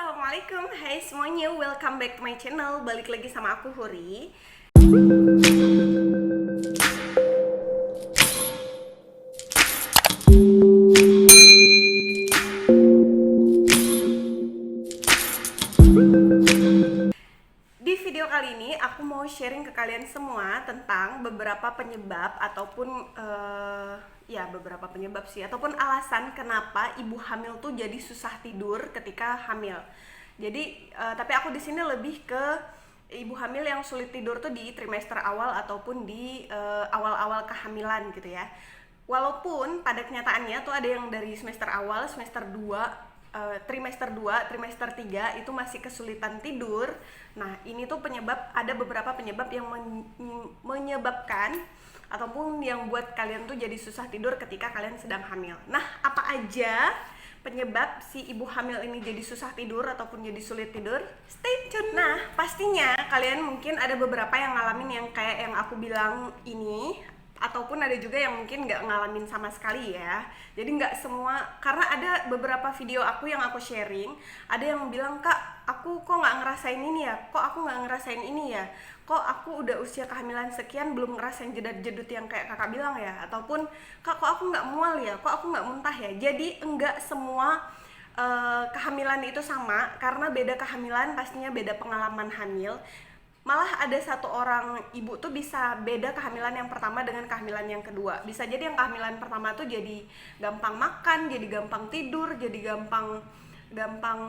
Assalamualaikum, hai semuanya, welcome back to my channel. Balik lagi sama aku Huri. Di video kali ini aku mau sharing ke kalian semua tentang beberapa penyebab ataupun beberapa penyebab sih ataupun alasan kenapa ibu hamil tuh jadi susah tidur ketika hamil. Jadi tapi aku di sini lebih ke ibu hamil yang sulit tidur tuh di trimester awal ataupun di awal-awal kehamilan gitu ya. Walaupun pada kenyataannya tuh ada yang dari semester awal, semester 2, trimester 2, trimester 3 itu masih kesulitan tidur. Nah, ini tuh ada beberapa penyebab yang menyebabkan ataupun yang buat kalian tuh jadi susah tidur ketika kalian sedang hamil. Nah, apa aja penyebab si ibu hamil ini jadi susah tidur ataupun jadi sulit tidur? Stay tune. Nah, pastinya kalian mungkin ada beberapa yang ngalamin yang kayak yang aku bilang ini, ataupun ada juga yang mungkin nggak ngalamin sama sekali ya. Jadi nggak semua, karena ada beberapa video aku yang aku sharing, ada yang bilang, kak aku kok nggak ngerasain ini ya, kok aku nggak ngerasain ini ya, kok aku udah usia kehamilan sekian belum ngerasain jedut-jedut yang kayak kakak bilang ya, ataupun kak kok aku nggak mual ya, kok aku nggak muntah ya. Jadi enggak semua kehamilan itu sama, karena beda kehamilan pastinya beda pengalaman hamil. Malah ada satu orang ibu tuh bisa beda kehamilan yang pertama dengan kehamilan yang kedua. Bisa jadi yang kehamilan pertama tuh jadi gampang makan, jadi gampang tidur, jadi gampang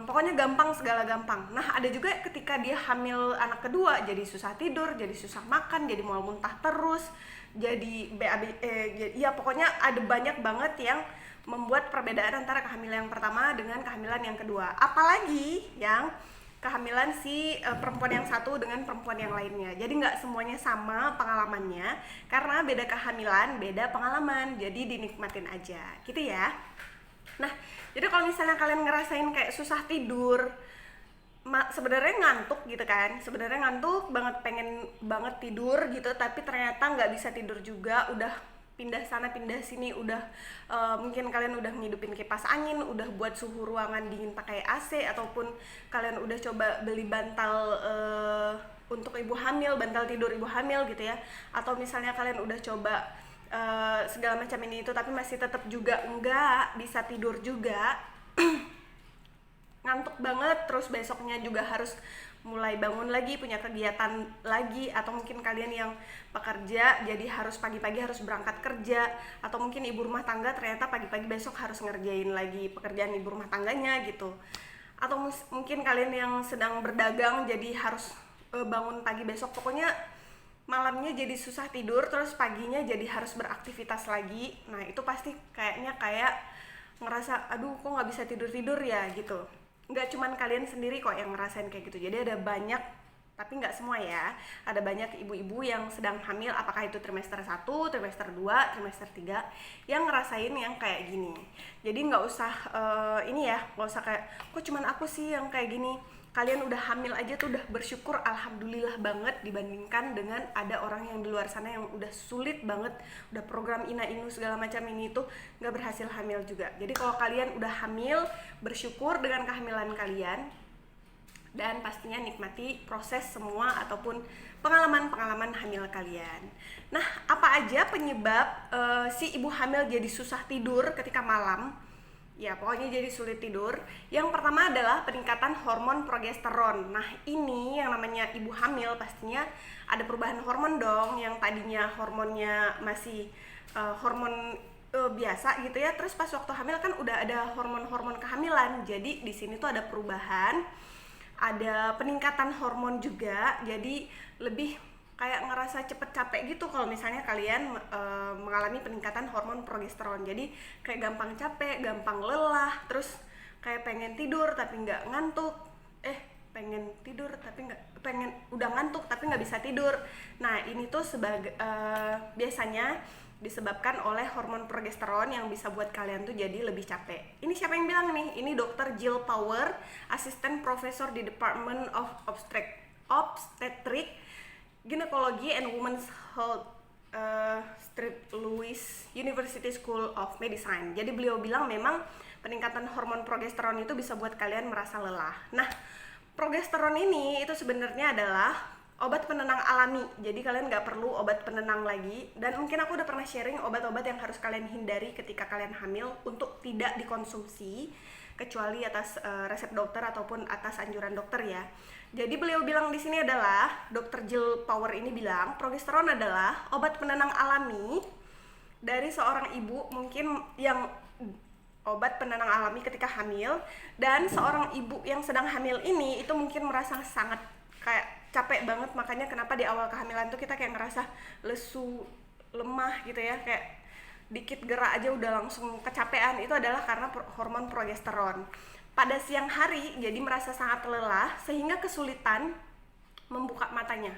pokoknya gampang, segala gampang. Nah, ada juga ketika dia hamil anak kedua jadi susah tidur, jadi susah makan, jadi mual muntah terus, jadi ya pokoknya ada banyak banget yang membuat perbedaan antara kehamilan yang pertama dengan kehamilan yang kedua. Apalagi yang kehamilan si perempuan yang satu dengan perempuan yang lainnya. Jadi nggak semuanya sama pengalamannya, karena beda kehamilan, beda pengalaman. Jadi dinikmatin aja, gitu ya. Nah, jadi kalau misalnya kalian ngerasain kayak susah tidur, sebenarnya ngantuk gitu kan, sebenarnya ngantuk banget, pengen banget tidur gitu, tapi ternyata nggak bisa tidur juga, udah pindah sana pindah sini, udah mungkin kalian udah ngidupin kipas angin, udah buat suhu ruangan dingin pakai AC, ataupun kalian udah coba beli bantal untuk ibu hamil, bantal tidur ibu hamil gitu ya, atau misalnya kalian udah coba segala macam ini itu, tapi masih tetap juga nggak bisa tidur juga. Ngantuk banget, terus besoknya juga harus mulai bangun lagi, punya kegiatan lagi, atau mungkin kalian yang pekerja jadi harus pagi-pagi harus berangkat kerja, atau mungkin ibu rumah tangga ternyata pagi-pagi besok harus ngerjain lagi pekerjaan ibu rumah tangganya gitu, atau mungkin kalian yang sedang berdagang jadi harus bangun pagi besok, pokoknya malamnya jadi susah tidur, terus paginya jadi harus beraktivitas lagi. Nah, itu pasti kayaknya kayak ngerasa aduh kok nggak bisa tidur ya gitu. Nggak cuman kalian sendiri kok yang ngerasain kayak gitu, jadi ada banyak, tapi nggak semua ya, ada banyak ibu-ibu yang sedang hamil, apakah itu trimester 1, trimester 2, trimester 3, yang ngerasain yang kayak gini. Jadi nggak usah nggak usah kayak kok cuman aku sih yang kayak gini. Kalian udah hamil aja tuh udah bersyukur, alhamdulillah banget, dibandingkan dengan ada orang yang di luar sana yang udah sulit banget, udah program ina inu segala macam ini tuh nggak berhasil hamil juga. Jadi kalau kalian udah hamil, bersyukur dengan kehamilan kalian, dan pastinya nikmati proses semua ataupun pengalaman hamil kalian. Nah, apa aja penyebab si ibu hamil jadi susah tidur ketika malam? Ya, pokoknya jadi sulit tidur. Yang pertama adalah peningkatan hormon progesteron. Nah, ini yang namanya ibu hamil pastinya ada perubahan hormon dong. Yang tadinya hormonnya masih hormon biasa gitu ya. Terus pas waktu hamil kan udah ada hormon-hormon kehamilan. Jadi di sini tuh ada perubahan, ada peningkatan hormon juga. Jadi lebih kayak ngerasa cepet capek gitu kalau misalnya kalian mengalami peningkatan hormon progesteron. Jadi kayak gampang capek, gampang lelah, terus kayak pengen tidur tapi nggak ngantuk, pengen tidur tapi udah ngantuk tapi nggak bisa tidur. Nah, ini tuh biasanya disebabkan oleh hormon progesteron yang bisa buat kalian tuh jadi lebih capek. Ini siapa yang bilang nih? Ini Dr. Jill Power, asisten profesor di Department of Obstetric, Gynecology and Women's Health, St. Louis University School of Medicine. Jadi beliau bilang memang peningkatan hormon progesteron itu bisa buat kalian merasa lelah. Nah, progesteron ini itu sebenarnya adalah obat penenang alami, jadi kalian nggak perlu obat penenang lagi. Dan mungkin aku udah pernah sharing obat-obat yang harus kalian hindari ketika kalian hamil untuk tidak dikonsumsi kecuali atas resep dokter ataupun atas anjuran dokter ya. Jadi beliau bilang di sini adalah Dr. Jill Power ini bilang progesteron adalah obat penenang alami dari seorang ibu mungkin yang obat penenang alami ketika hamil, dan seorang ibu yang sedang hamil ini itu mungkin merasa sangat kayak capek banget, makanya kenapa di awal kehamilan tuh kita kayak ngerasa lesu, lemah gitu ya, kayak dikit gerak aja udah langsung kecapean. Itu adalah karena hormon progesteron. Pada siang hari jadi merasa sangat lelah sehingga kesulitan membuka matanya.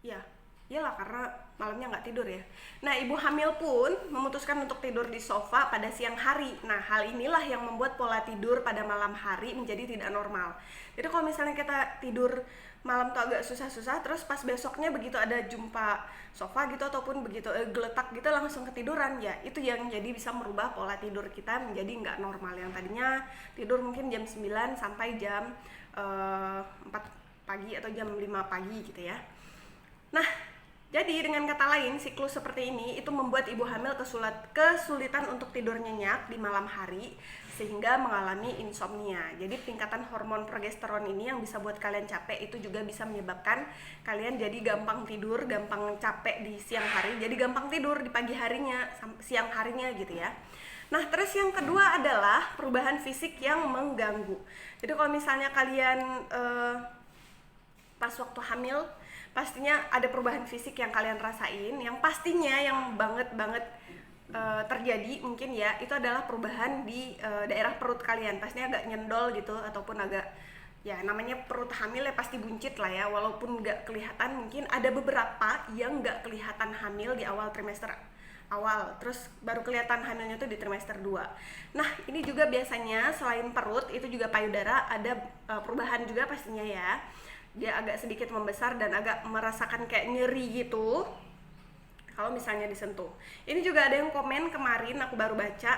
Ya, iyalah karena malamnya nggak tidur ya. Nah, ibu hamil pun memutuskan untuk tidur di sofa pada siang hari. Nah, hal inilah yang membuat pola tidur pada malam hari menjadi tidak normal. Jadi kalau misalnya kita tidur malam tuh agak susah-susah, terus pas besoknya begitu ada jumpa sofa gitu ataupun begitu geletak gitu langsung ketiduran, ya itu yang jadi bisa merubah pola tidur kita menjadi nggak normal. Yang tadinya tidur mungkin jam 9 sampai jam 4 pagi atau jam 5 pagi gitu ya. Nah, jadi dengan kata lain, siklus seperti ini itu membuat ibu hamil kesulitan untuk tidur nyenyak di malam hari sehingga mengalami insomnia. Jadi peningkatan hormon progesteron ini yang bisa buat kalian capek itu juga bisa menyebabkan kalian jadi gampang tidur, gampang capek di siang hari, jadi gampang tidur di pagi harinya, siang harinya gitu ya. Nah, terus yang kedua adalah perubahan fisik yang mengganggu. Jadi kalau misalnya kalian pas waktu hamil pastinya ada perubahan fisik yang kalian rasain, yang pastinya yang banget terjadi mungkin ya, itu adalah perubahan di daerah perut kalian. Pastinya agak nyendol gitu ataupun agak, ya namanya perut hamil ya pasti buncit lah ya, walaupun nggak kelihatan. Mungkin ada beberapa yang nggak kelihatan hamil di awal trimester awal, terus baru kelihatan hamilnya tuh di trimester 2. Nah, ini juga biasanya selain perut itu juga payudara ada perubahan juga pastinya ya. Dia agak sedikit membesar dan agak merasakan kayak nyeri gitu kalau misalnya disentuh. Ini juga ada yang komen kemarin aku baru baca,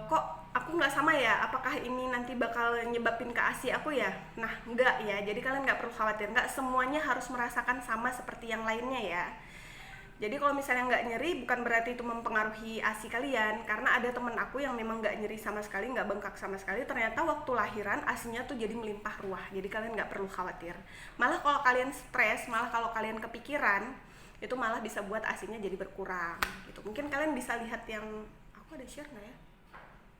kok aku nggak sama ya, apakah ini nanti bakal nyebabin ke ASI aku ya? Nah, enggak ya, jadi kalian nggak perlu khawatir, nggak semuanya harus merasakan sama seperti yang lainnya ya. Jadi kalau misalnya nggak nyeri bukan berarti itu mempengaruhi ASI kalian, karena ada temen aku yang memang nggak nyeri sama sekali, nggak bengkak sama sekali, ternyata waktu lahiran ASInya tuh jadi melimpah ruah. Jadi kalian nggak perlu khawatir. Malah kalau kalian stres, malah kalau kalian kepikiran, itu malah bisa buat ASInya jadi berkurang gitu. Mungkin kalian bisa lihat yang aku ada share nggak ya?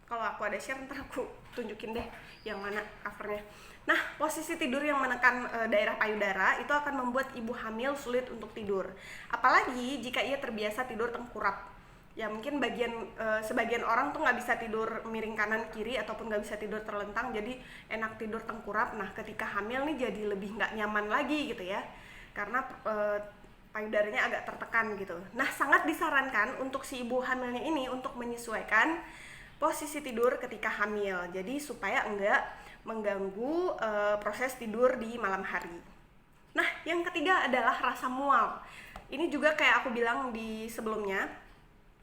Kalau aku ada share ntar aku tunjukin deh yang mana covernya. Nah, posisi tidur yang menekan daerah payudara itu akan membuat ibu hamil sulit untuk tidur. Apalagi jika ia terbiasa tidur tengkurap. Ya mungkin sebagian orang tuh nggak bisa tidur miring kanan kiri ataupun nggak bisa tidur terlentang, jadi enak tidur tengkurap. Nah, ketika hamil nih jadi lebih nggak nyaman lagi gitu ya, karena payudaranya agak tertekan gitu. Nah, sangat disarankan untuk si ibu hamilnya ini untuk menyesuaikan posisi tidur ketika hamil, jadi supaya enggak mengganggu proses tidur di malam hari. Nah, yang ketiga adalah rasa mual. Ini juga kayak aku bilang di sebelumnya,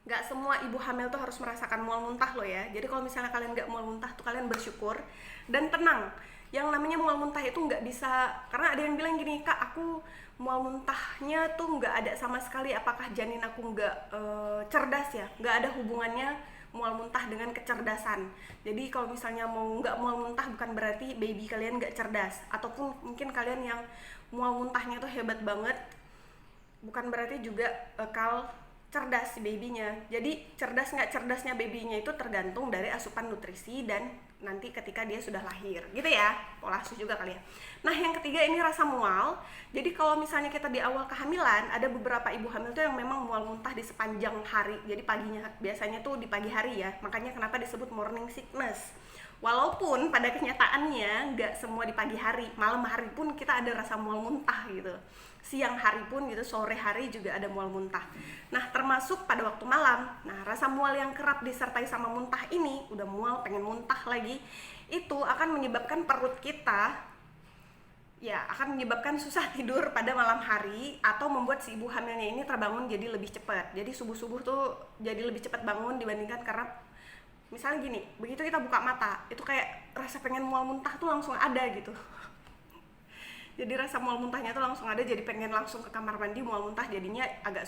nggak semua ibu hamil tuh harus merasakan mual muntah loh ya. Jadi kalau misalnya kalian nggak mual muntah tuh kalian bersyukur dan tenang. Yang namanya mual muntah itu nggak bisa, karena ada yang bilang gini, Kak aku mual muntahnya tuh nggak ada sama sekali, apakah janin aku nggak cerdas ya? Nggak ada hubungannya mual muntah dengan kecerdasan. Jadi kalau misalnya mau nggak mual muntah bukan berarti baby kalian nggak cerdas, ataupun mungkin kalian yang mual muntahnya tuh hebat banget, bukan berarti juga bakal cerdas si babynya. Jadi cerdas nggak cerdasnya babynya itu tergantung dari asupan nutrisi dan nanti ketika dia sudah lahir gitu ya, pola asuh juga kali ya. Nah, yang ketiga ini rasa mual. Jadi kalau misalnya kita di awal kehamilan, ada beberapa ibu hamil tuh yang memang mual muntah di sepanjang hari. Jadi paginya, biasanya tuh di pagi hari ya, makanya kenapa disebut morning sickness. Walaupun pada kenyataannya nggak semua di pagi hari, malam hari pun kita ada rasa mual muntah gitu, siang hari pun gitu, sore hari juga ada mual muntah. Nah, termasuk pada waktu malam. Nah, rasa mual yang kerap disertai sama muntah ini, udah mual pengen muntah lagi, itu akan menyebabkan perut kita, ya akan menyebabkan susah tidur pada malam hari, atau membuat si ibu hamilnya ini terbangun jadi lebih cepat. Jadi subuh-subuh tuh jadi lebih cepat bangun dibandingkan karena Misalnya gini, begitu kita buka mata, itu kayak rasa pengen mual muntah tuh langsung ada gitu. Jadi rasa mual muntahnya tuh langsung ada, jadi pengen langsung ke kamar mandi mual muntah, jadinya agak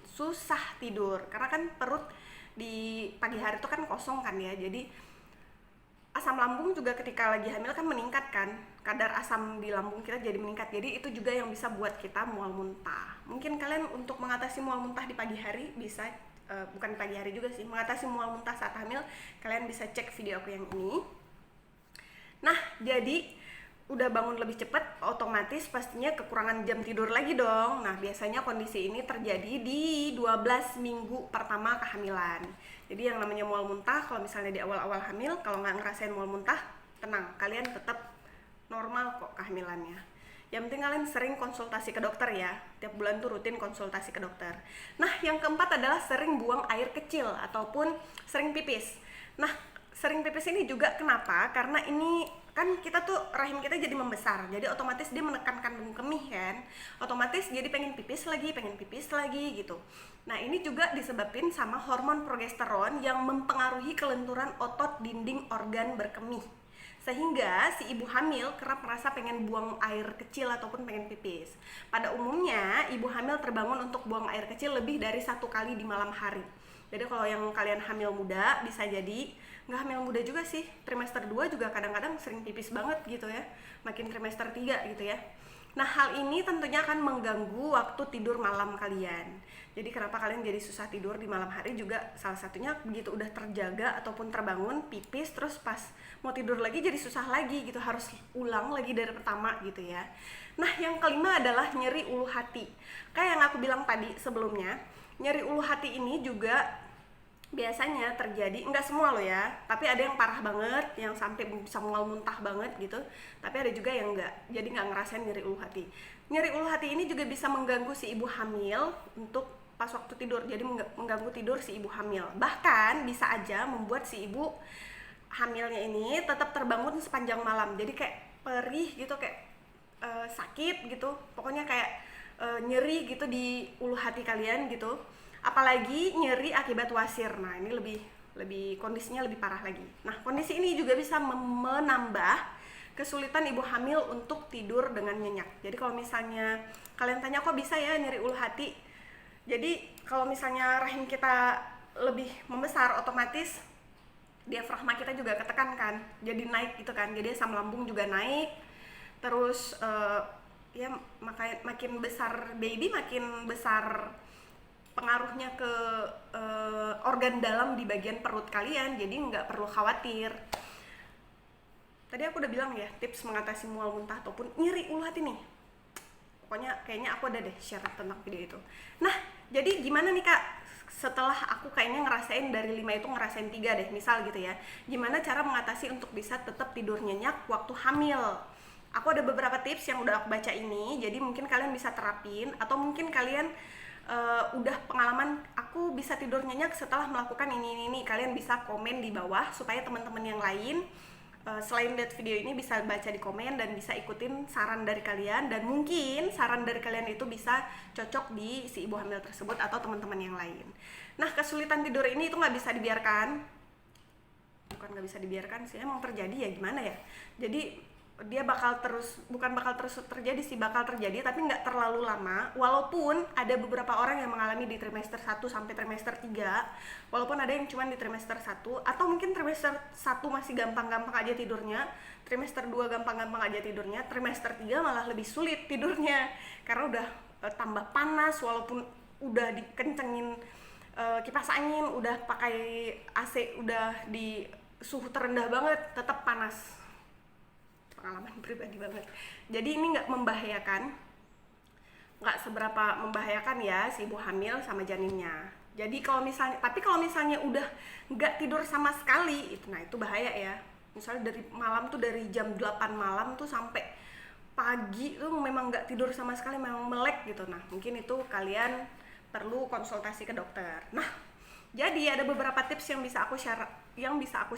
susah tidur. Karena kan perut di pagi hari itu kan kosong kan ya, jadi asam lambung juga ketika lagi hamil kan meningkat kan, kadar asam di lambung kita jadi meningkat, jadi itu juga yang bisa buat kita mual muntah. Mungkin kalian untuk mengatasi mual muntah di pagi hari bisa, bukan pagi hari juga sih, mengatasi mual muntah saat hamil, kalian bisa cek video aku yang ini. Nah, jadi udah bangun lebih cepat, otomatis pastinya kekurangan jam tidur lagi dong. Nah, biasanya kondisi ini terjadi di 12 minggu pertama kehamilan. Jadi yang namanya mual muntah, kalau misalnya di awal-awal hamil, kalau nggak ngerasain mual muntah, tenang, kalian tetap normal kok kehamilannya. Yang penting kalian sering konsultasi ke dokter ya, tiap bulan tuh rutin konsultasi ke dokter. Nah, yang keempat adalah sering buang air kecil ataupun sering pipis. Nah, sering pipis ini juga kenapa? Karena ini kan kita tuh rahim kita jadi membesar, jadi otomatis dia menekan kandung kemih kan, otomatis jadi pengen pipis lagi gitu. Nah, ini juga disebabkan sama hormon progesteron yang mempengaruhi kelenturan otot dinding organ berkemih, sehingga si ibu hamil kerap merasa pengen buang air kecil ataupun pengen pipis. Pada umumnya ibu hamil terbangun untuk buang air kecil lebih dari 1 kali di malam hari. Jadi kalau yang kalian hamil muda, bisa jadi nggak hamil muda juga sih, trimester 2 juga kadang-kadang sering pipis banget gitu ya, makin trimester 3 gitu ya. Nah, hal ini tentunya akan mengganggu waktu tidur malam kalian. Jadi kenapa kalian jadi susah tidur di malam hari juga salah satunya begitu udah terjaga ataupun terbangun pipis, terus pas mau tidur lagi jadi susah lagi gitu, harus ulang lagi dari pertama gitu ya. Nah, yang kelima adalah nyeri ulu hati. Kayak yang aku bilang tadi sebelumnya, nyeri ulu hati ini juga biasanya terjadi, enggak semua loh ya, tapi ada yang parah banget, yang sampai bisa mual muntah banget gitu, tapi ada juga yang enggak, jadi nggak ngerasain nyeri ulu hati. Nyeri ulu hati ini juga bisa mengganggu si ibu hamil untuk pas waktu tidur, jadi mengganggu tidur si ibu hamil, bahkan bisa aja membuat si ibu hamilnya ini tetap terbangun sepanjang malam, jadi kayak perih gitu, kayak sakit gitu, pokoknya kayak nyeri gitu di ulu hati kalian gitu. Apalagi nyeri akibat wasir. Nah, ini lebih kondisinya lebih parah lagi. Nah, kondisi ini juga bisa menambah kesulitan ibu hamil untuk tidur dengan nyenyak. Jadi kalau misalnya kalian tanya kok bisa ya nyeri ulu hati, jadi kalau misalnya rahim kita lebih membesar, otomatis diafragma kita juga ketekan kan, jadi naik gitu kan, jadi asam lambung juga naik. Terus ya makin besar baby, makin besar pengaruhnya ke organ dalam di bagian perut kalian, jadi nggak perlu khawatir. Tadi aku udah bilang ya tips mengatasi mual muntah ataupun nyeri ulu hati nih, pokoknya kayaknya aku ada deh share tentang video itu. Nah, jadi gimana nih kak, setelah aku kayaknya ngerasain dari 5 itu ngerasain 3 deh misal gitu ya, gimana cara mengatasi untuk bisa tetap tidur nyenyak waktu hamil. Aku ada beberapa tips yang udah aku baca ini, jadi mungkin kalian bisa terapin, atau mungkin kalian udah pengalaman aku bisa tidur nyenyak setelah melakukan ini, kalian bisa komen di bawah supaya teman-teman yang lain selain lihat video ini bisa baca di komen dan bisa ikutin saran dari kalian, dan mungkin saran dari kalian itu bisa cocok di si ibu hamil tersebut atau teman-teman yang lain. Nah, kesulitan tidur ini itu nggak bisa dibiarkan, bukan nggak bisa dibiarkan sih, emang terjadi ya, gimana ya, jadi dia bakal terus terjadi sih, bakal terjadi tapi nggak terlalu lama, walaupun ada beberapa orang yang mengalami di trimester 1 sampai trimester 3, walaupun ada yang cuma di trimester 1 atau mungkin trimester 1 masih gampang-gampang aja tidurnya, trimester 2 gampang-gampang aja tidurnya, trimester 3 malah lebih sulit tidurnya karena udah tambah panas, walaupun udah dikencengin kipas angin, udah pakai AC, udah di suhu terendah banget, tetap panas. Pengalaman pribadi banget. Jadi ini nggak membahayakan, nggak seberapa membahayakan ya si ibu hamil sama janinnya. Jadi kalau misalnya udah nggak tidur sama sekali, nah itu bahaya ya. Misalnya dari malam tuh, dari jam 8 malam tuh sampai pagi tuh memang nggak tidur sama sekali, memang melek gitu. Nah, mungkin itu kalian perlu konsultasi ke dokter. Nah, jadi ada beberapa tips yang bisa aku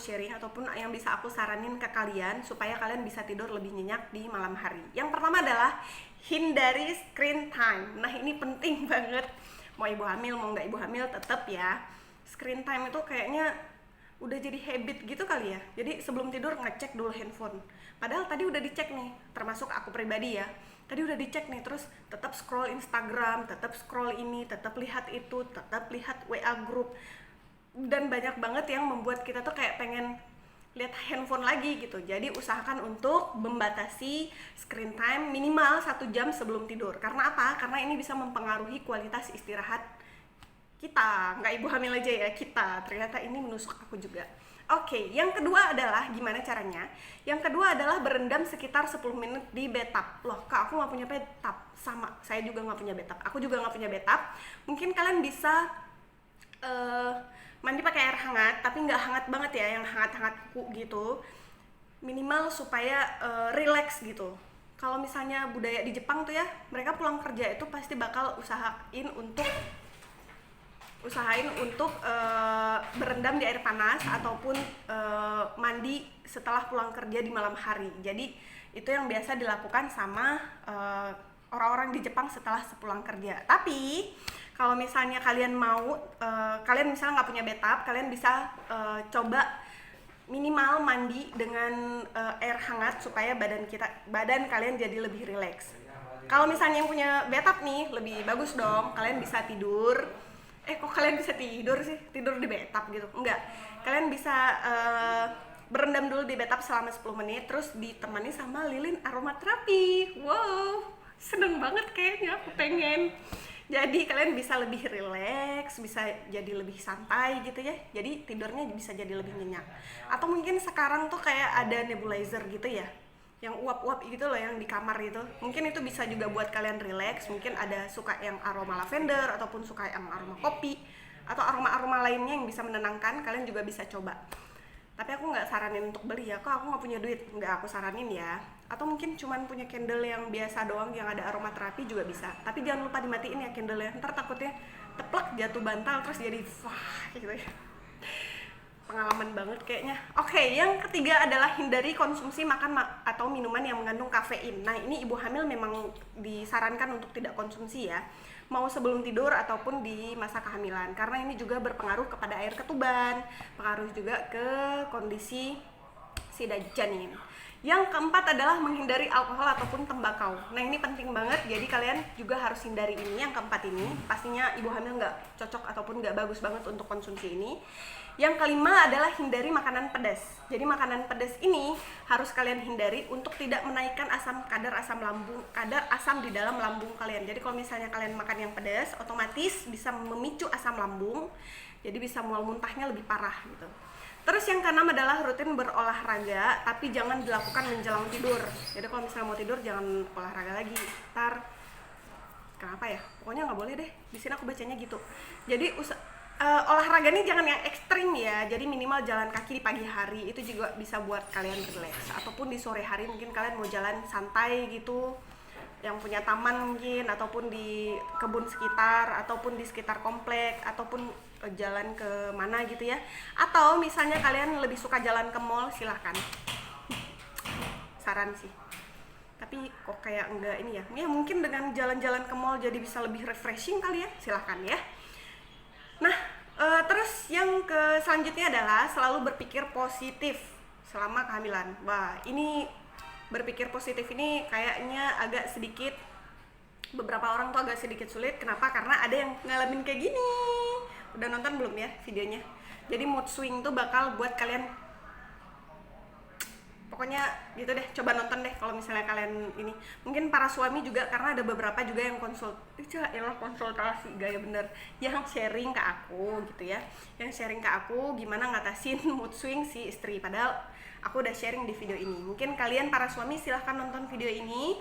sharing ataupun yang bisa aku saranin ke kalian supaya kalian bisa tidur lebih nyenyak di malam hari. Yang pertama adalah hindari screen time. Nah, ini penting banget. Mau ibu hamil mau nggak ibu hamil tetap ya. Screen time itu kayaknya udah jadi habit gitu kali ya. Jadi sebelum tidur ngecek dulu handphone. Padahal tadi udah dicek nih, termasuk aku pribadi ya. Tadi udah dicek nih, terus tetap scroll Instagram, tetap scroll ini, tetap lihat itu, tetap lihat WA group. Dan banyak banget yang membuat kita tuh kayak pengen lihat handphone lagi gitu. Jadi usahakan untuk membatasi screen time minimal 1 jam sebelum tidur. Karena apa? Karena ini bisa mempengaruhi kualitas istirahat kita, nggak ibu hamil aja ya, kita. Ternyata ini menusuk aku juga. Oke, yang kedua adalah gimana caranya? Yang kedua adalah berendam sekitar 10 menit di bathtub. Loh, Kak, aku nggak punya bathtub. Sama, saya juga nggak punya bathtub. Aku juga nggak punya bathtub. Mungkin kalian bisa mandi pakai air hangat, tapi nggak hangat banget ya, yang hangat-hangat kuku gitu. Minimal supaya relax gitu. Kalau misalnya budaya di Jepang tuh ya, mereka pulang kerja itu pasti bakal usahain untuk berendam di air panas ataupun mandi setelah pulang kerja di malam hari. Jadi itu yang biasa dilakukan sama orang-orang di Jepang setelah sepulang kerja. Tapi kalau misalnya kalian mau, kalian misalnya nggak punya bathtub, kalian bisa coba minimal mandi dengan air hangat supaya badan kalian jadi lebih rileks. Kalau misalnya yang punya bathtub nih, lebih bagus dong, kalian bisa tidur. Kok kalian bisa tidur sih? Tidur di bathtub gitu? Enggak. Kalian bisa berendam dulu di bathtub selama 10 menit, terus ditemani sama lilin aromaterapi. Wow, seneng banget kayaknya, aku pengen. Jadi kalian bisa lebih rileks, bisa jadi lebih santai gitu ya. Jadi tidurnya bisa jadi lebih nyenyak. Atau mungkin sekarang tuh kayak ada nebulizer gitu ya, yang uap-uap gitu loh, yang di kamar itu. Mungkin itu bisa juga buat kalian relax. Mungkin ada suka yang aroma lavender ataupun suka yang aroma kopi atau aroma-aroma lainnya yang bisa menenangkan, kalian juga bisa coba. Tapi aku nggak saranin untuk beli ya, kok aku nggak punya duit, nggak aku saranin ya. Atau mungkin cuman punya candle yang biasa doang yang ada aromaterapi juga bisa. Tapi jangan lupa dimatiin ya candle-nya, ntar takutnya teplak jatuh bantal terus jadi wah gitu ya. Pengalaman banget kayaknya. Oke, yang ketiga adalah hindari konsumsi makan atau minuman yang mengandung kafein. Nah, ini ibu hamil memang disarankan untuk tidak konsumsi ya, mau sebelum tidur ataupun di masa kehamilan, karena ini juga berpengaruh kepada air ketuban, pengaruh juga ke kondisi si janin. Yang keempat adalah menghindari alkohol ataupun tembakau. Nah, ini penting banget, jadi kalian juga harus hindari ini. Yang keempat ini pastinya ibu hamil nggak cocok ataupun nggak bagus banget untuk konsumsi ini. Yang kelima adalah hindari makanan pedas. Jadi makanan pedas ini harus kalian hindari untuk tidak menaikkan kadar asam di dalam lambung kalian. Jadi kalau misalnya kalian makan yang pedas, otomatis bisa memicu asam lambung. Jadi bisa mual muntahnya lebih parah gitu. Terus yang keenam adalah rutin berolahraga, tapi jangan dilakukan menjelang tidur. Jadi kalau misalnya mau tidur jangan olahraga lagi. Ntar kenapa ya? Pokoknya nggak boleh deh. Di sini aku bacanya gitu. Jadi olahraga ini jangan yang ekstrim ya. Jadi minimal jalan kaki di pagi hari, itu juga bisa buat kalian relax. Ataupun di sore hari mungkin kalian mau jalan santai gitu, yang punya taman mungkin, ataupun di kebun sekitar, ataupun di sekitar komplek, ataupun jalan ke mana gitu ya. Atau misalnya kalian lebih suka jalan ke mall, silahkan. Saran sih. Tapi kok kayak enggak ini ya. Ya mungkin dengan jalan-jalan ke mall jadi bisa lebih refreshing kali ya. Silahkan ya. Nah, terus yang selanjutnya adalah selalu berpikir positif selama kehamilan. Wah, ini berpikir positif ini kayaknya agak sedikit, beberapa orang tuh agak sedikit sulit. Kenapa? Karena ada yang ngalamin kayak gini. Udah nonton belum ya videonya? Jadi mood swing tuh bakal buat kalian, pokoknya gitu deh, coba nonton deh kalau misalnya kalian ini. Mungkin para suami juga, karena ada beberapa juga yang konsultasi gaya bener, yang sharing ke aku gitu ya, yang sharing ke aku gimana ngatasin mood swing si istri. Padahal aku udah sharing di video ini. Mungkin kalian para suami silahkan nonton video ini,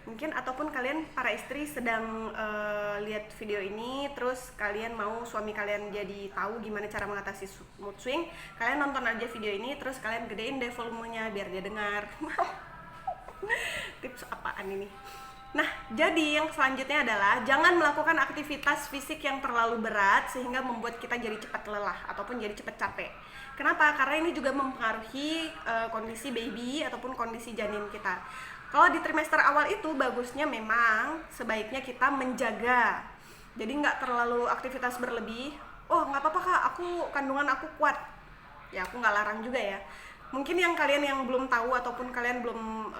mungkin, ataupun kalian para istri sedang lihat video ini, terus kalian mau suami kalian jadi tahu gimana cara mengatasi mood swing, kalian nonton aja video ini, terus kalian gedein deh volumenya biar dia dengar. Tips apaan ini? Nah, jadi yang selanjutnya adalah jangan melakukan aktivitas fisik yang terlalu berat sehingga membuat kita jadi cepat lelah ataupun jadi cepat capek. Kenapa? Karena ini juga mempengaruhi kondisi baby ataupun kondisi janin kita. Kalau di trimester awal itu bagusnya memang sebaiknya kita menjaga, jadi nggak terlalu aktivitas berlebih. Oh nggak apa-apa kak, kandungan aku kuat. ya aku nggak larang juga ya. Mungkin yang kalian yang belum tahu ataupun kalian belum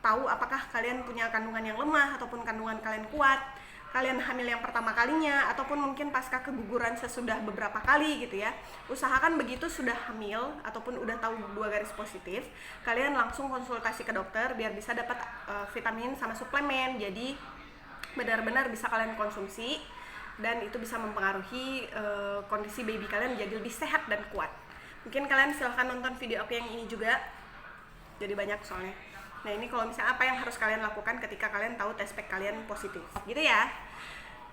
tahu apakah kalian punya kandungan yang lemah ataupun kandungan kalian kuat, kalian hamil yang pertama kalinya ataupun mungkin pasca keguguran sesudah beberapa kali gitu ya, usahakan begitu sudah hamil ataupun udah tahu 2 garis positif, kalian langsung konsultasi ke dokter biar bisa dapat vitamin sama suplemen. Jadi benar-benar bisa kalian konsumsi dan itu bisa mempengaruhi kondisi baby kalian menjadi lebih sehat dan kuat. Mungkin kalian silahkan nonton video aku yang ini juga, jadi banyak soalnya. Nah ini kalau misalnya apa yang harus kalian lakukan ketika kalian tahu test pack kalian positif gitu ya.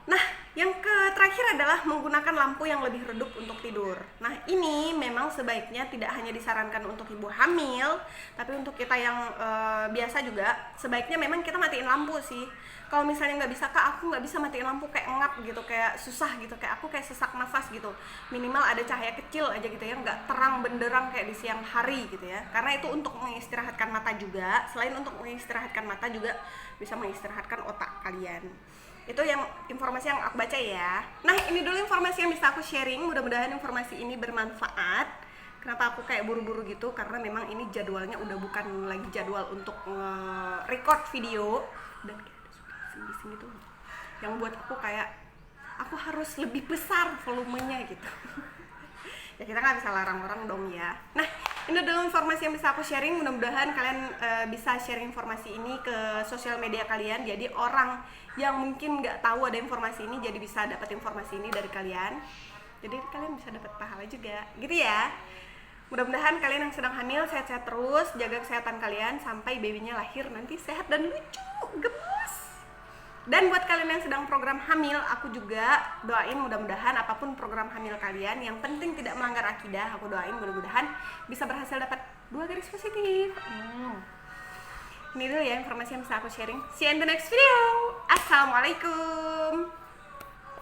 Nah yang terakhir adalah menggunakan lampu yang lebih redup untuk tidur. Nah ini memang sebaiknya tidak hanya disarankan untuk ibu hamil, tapi untuk kita yang biasa juga sebaiknya memang kita matiin lampu sih. Kalau misalnya nggak bisa, Kak aku nggak bisa matiin lampu, kayak ngap gitu, kayak susah gitu, kayak aku kayak sesak nafas gitu, minimal ada cahaya kecil aja gitu ya, nggak terang benderang kayak di siang hari gitu ya, karena itu untuk mengistirahatkan mata juga. Selain untuk mengistirahatkan mata juga bisa mengistirahatkan otak kalian. Itu yang informasi yang aku baca ya. Nah ini dulu informasi yang bisa aku sharing, mudah-mudahan informasi ini bermanfaat. Kenapa aku kayak buru-buru gitu, karena memang ini jadwalnya udah bukan lagi jadwal untuk record video, dan di sini tuh yang buat aku kayak aku harus lebih besar volumenya gitu. Ya kita nggak bisa larang orang dong ya. Nah ini adalah informasi yang bisa aku sharing, mudah-mudahan kalian bisa share informasi ini ke sosial media kalian, jadi orang yang mungkin nggak tahu ada informasi ini jadi bisa dapat informasi ini dari kalian, jadi kalian bisa dapat pahala juga gitu ya. Mudah-mudahan kalian yang sedang hamil sehat-sehat terus, jaga kesehatan kalian sampai babynya lahir nanti sehat dan lucu, gemes. Dan buat kalian yang sedang program hamil, aku juga doain mudah-mudahan apapun program hamil kalian, yang penting tidak melanggar akidah, aku doain mudah-mudahan bisa berhasil dapat 2 garis positif. Ini dulu ya informasi yang bisa aku sharing. See you in the next video. Assalamualaikum.